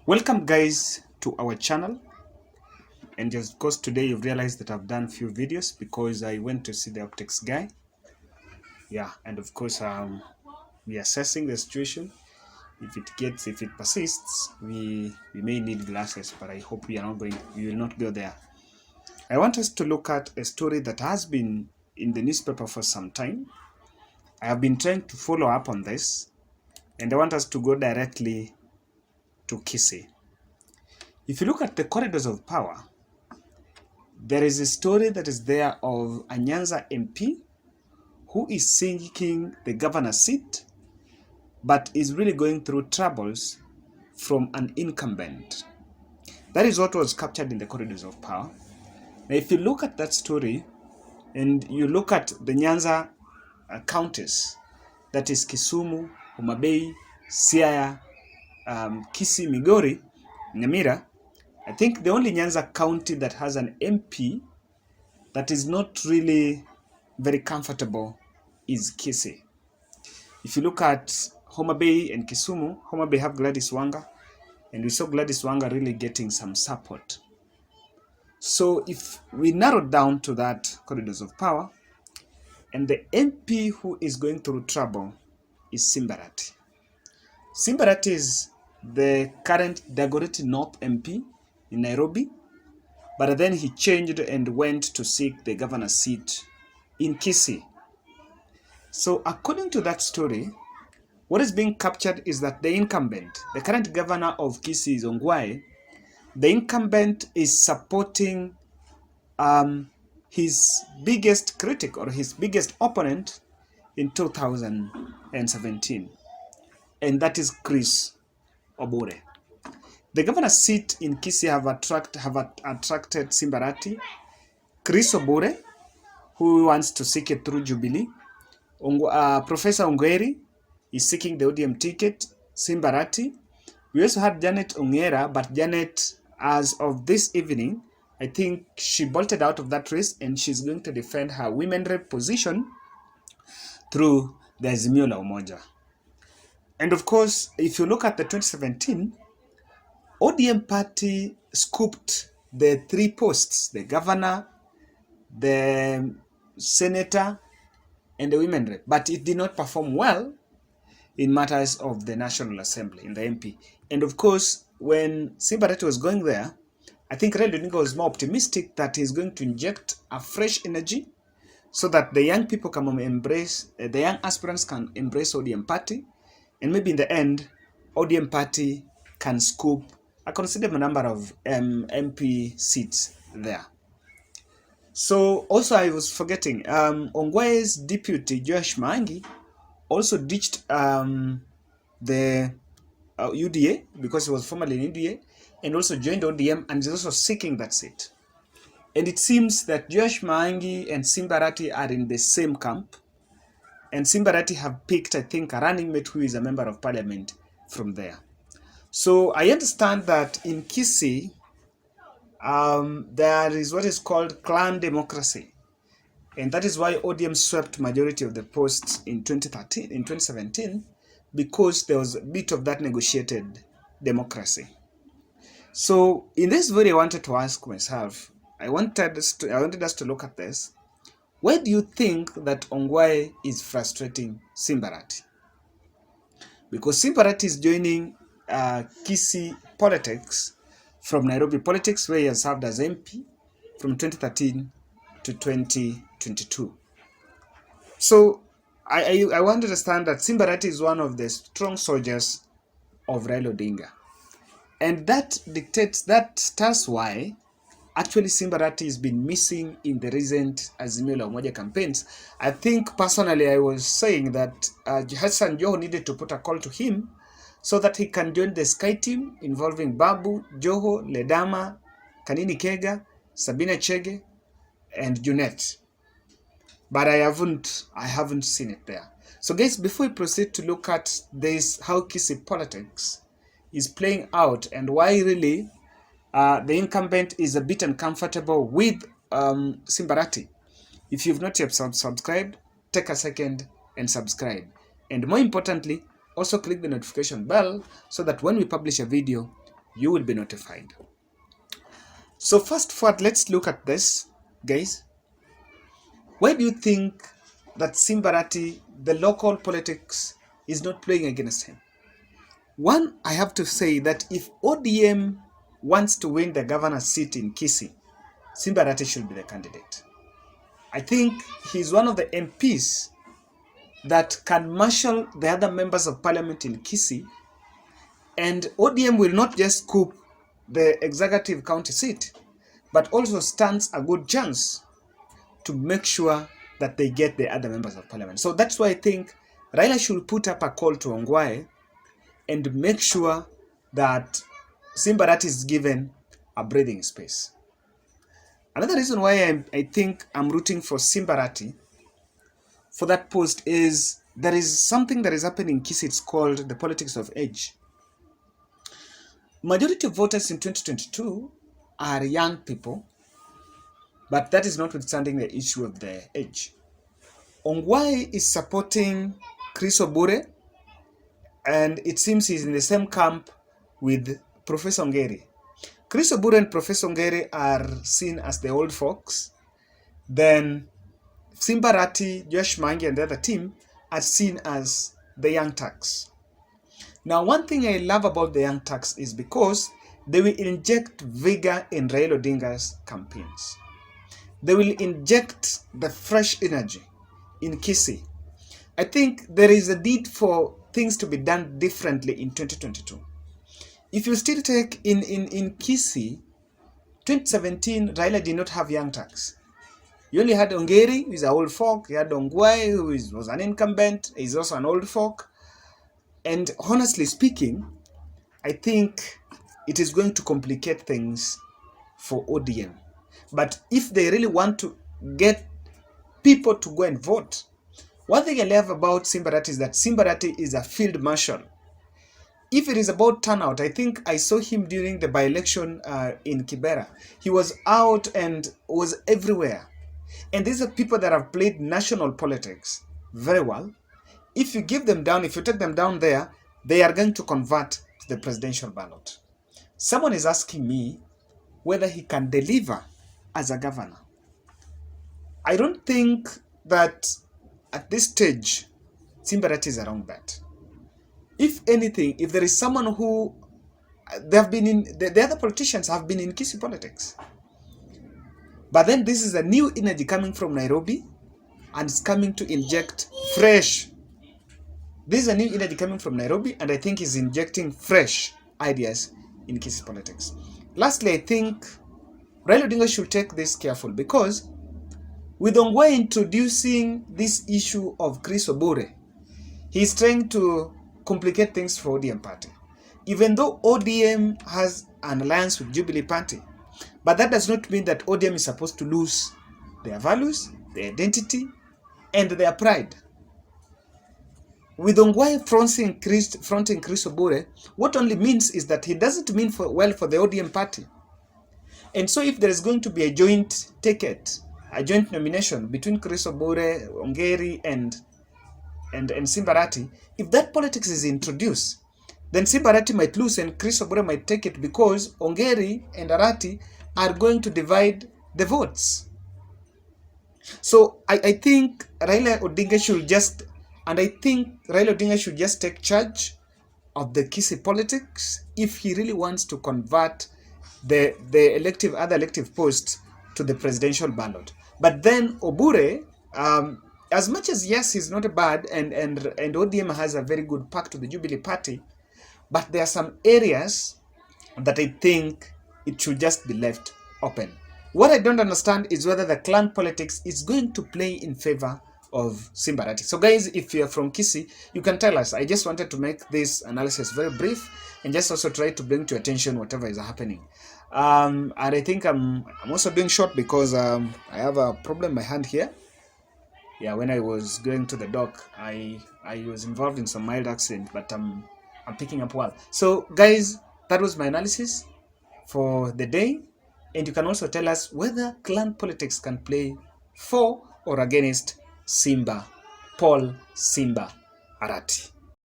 Welcome guys to our channel, and just because today you've realized that I've done few videos because I went to see the optics guy. And of course we're assessing the situation. If it persists, we may need glasses, but I hope we will not go there. I want us to look at a story that has been in the newspaper for some time. I have been trying to follow up on this, and I want us to go directly to Kisii. If you look at the corridors of power, there is a story that is there of a Nyanza MP who is seeking the governor's seat, but is really going through troubles from an incumbent. That is what was captured in the corridors of power. Now, if you look at that story and you look at the Nyanza counties, that is Kisumu, Homa Bay, Siaya, Kisii, Migori, Nyamira, I think the only Nyanza county that has an MP that is not really very comfortable is Kisii. If you look at Homa Bay and Kisumu, Homa Bay have Gladys Wanga, and we saw Gladys Wanga really getting some support. So if we narrow down to that corridors of power, and the MP who is going through trouble is Simba Arati. Simba Arati is the current Dagoretti North MP in Nairobi, but then he changed and went to seek the governor's seat in Kisii. So according to that story, what is being captured is that the incumbent, the current governor of Kisii is Ongwae, the incumbent is supporting his biggest critic or his biggest opponent in 2017, and that is Chris Obure. The governor's seat in Kisii have attracted Simba Arati, Chris Obure, who wants to seek it through Jubilee. Professor Ongwae is seeking the ODM ticket, Simba Arati. We also had Janet Ongera, but Janet, as of this evening, I think she bolted out of that race and she's going to defend her women rep position through the Azimio la Umoja. And of course, if you look at the 2017, ODM party scooped the three posts, the governor, the senator, and the women rep, but it did not perform well in matters of the National Assembly, in the MP. And of course, when Simba Arati was going there, I think Raila Odinga was more optimistic that he's going to inject a fresh energy so that the young people can embrace, the young aspirants can embrace ODM party, and maybe in the end, ODM party can scoop a considerable number of MP seats there. So also I was forgetting, Ongwae's deputy, Josh Mangi, also ditched the UDA because he was formerly in UDA, and also joined ODM and is also seeking that seat. And it seems that Josh Maangi and Simba Arati are in the same camp, and Simba Arati have picked, I think, a running mate who is a member of parliament from there. So I understand that in Kisii, there is what is called clan democracy, and that is why ODM swept majority of the posts in 2017, because there was a bit of that negotiated democracy. So in this video, I wanted to ask myself, I wanted us to look at this. Why do you think that Ongwae is frustrating Simba Arati? Because Simba Arati is joining Kisii politics from Nairobi politics, where he has served as MP from 2013 to 2022. So I want to understand that Simba Arati is one of the strong soldiers of Raila Odinga. And that tells why actually Simba Arati has been missing in the recent Azimio la Umoja campaigns. I think personally I was saying that Hassan Joho needed to put a call to him so that he can join the Sky team involving Babu, Joho, Ledama, Kanini Kega, Sabina Chege, and Junet. But I haven't seen it there. So guys, before we proceed to look at this, how Kisii politics is playing out and why really the incumbent is a bit uncomfortable with Simba Arati, if you've not yet subscribed, take a second and subscribe. And more importantly, also click the notification bell so that when we publish a video, you will be notified. So fast forward, let's look at this, guys. Why do you think that Simba Arati, the local politics, is not playing against him? One, I have to say that if ODM wants to win the governor's seat in Kisii, Simba Arati should be the candidate. I think he's one of the MPs that can marshal the other members of parliament in Kisii, and ODM will not just scoop the executive county seat, but also stands a good chance to make sure that they get the other members of parliament. So that's why I think Raila should put up a call to Ongwae and make sure that Simba Arati is given a breathing space. Another reason why I think I'm rooting for Simba Arati for that post is there is something that is happening in Kisii. It's called the politics of age. Majority of voters in 2022 are young people, but that is notwithstanding the issue of the age. Ongwae is supporting Kisii Obure, and it seems he's in the same camp with Professor Ngeri. Kisii Obure and Professor Ngeri are seen as the old folks. Then Simba Arati, Josh Mangi, and the other team are seen as the young turks. Now, one thing I love about the young turks is because they will inject vigor in Raila Odinga's campaigns. They will inject the fresh energy in Kisii. I think there is a need for things to be done differently in 2022. If you still take in Kisii, 2017, Raila did not have young turks. You only had Ongeri, who is an old folk. You had Ongwae, who was an incumbent. He's also an old folk. And honestly speaking, I think it is going to complicate things for ODM. But if they really want to get people to go and vote, one thing I love about Simba Arati is that Simba Arati is a field marshal. If it is about turnout, I think I saw him during the by-election in Kibera. He was out and was everywhere. And these are people that have played national politics very well. If you give them down, if you take them down there, they are going to convert to the presidential ballot. Someone is asking me whether he can deliver as a governor. I don't think that at this stage, Simba Arati is a wrong bet. If anything, if there is someone who, they have been in, the other politicians have been in Kisii politics. But then this is a new energy coming from Nairobi, and it's coming to inject fresh. This is a new energy coming from Nairobi, and I think is injecting fresh ideas in Kisii politics. Lastly, I think Raila Odinga should take this careful, because with Ongwae introducing this issue of Kisii Obure, he's trying to complicate things for ODM party. Even though ODM has an alliance with Jubilee Party, but that does not mean that ODM is supposed to lose their values, their identity, and their pride. With Ongwae fronting Kisii Obure, what only means is that he doesn't mean well for the ODM party. And so if there is going to be a joint ticket, a joint nomination between Kisii Obure, Ongeri, and Simba Arati, if that politics is introduced, then Simba Arati might lose and Kisii Obure might take it, because Ongeri and Arati are going to divide the votes. So I think Raila Odinga should just take charge of the Kisii politics if he really wants to convert the other elective posts to the presidential ballot. But then Obure, as much as yes, he's not bad, and ODM has a very good pact to the Jubilee Party, but there are some areas that I think it should just be left open. What I don't understand is whether the clan politics is going to play in favor of Simba Arati. So guys, if you're from Kisii, you can tell us. I just wanted to make this analysis very brief and just also try to bring to your attention whatever is happening. And I think I'm also doing short because I have a problem in my hand here. Yeah, when I was going to the dock, I was involved in some mild accident, but I'm picking up well. So guys, that was my analysis for the day. And you can also tell us whether clan politics can play for or against Paul Simba Arati.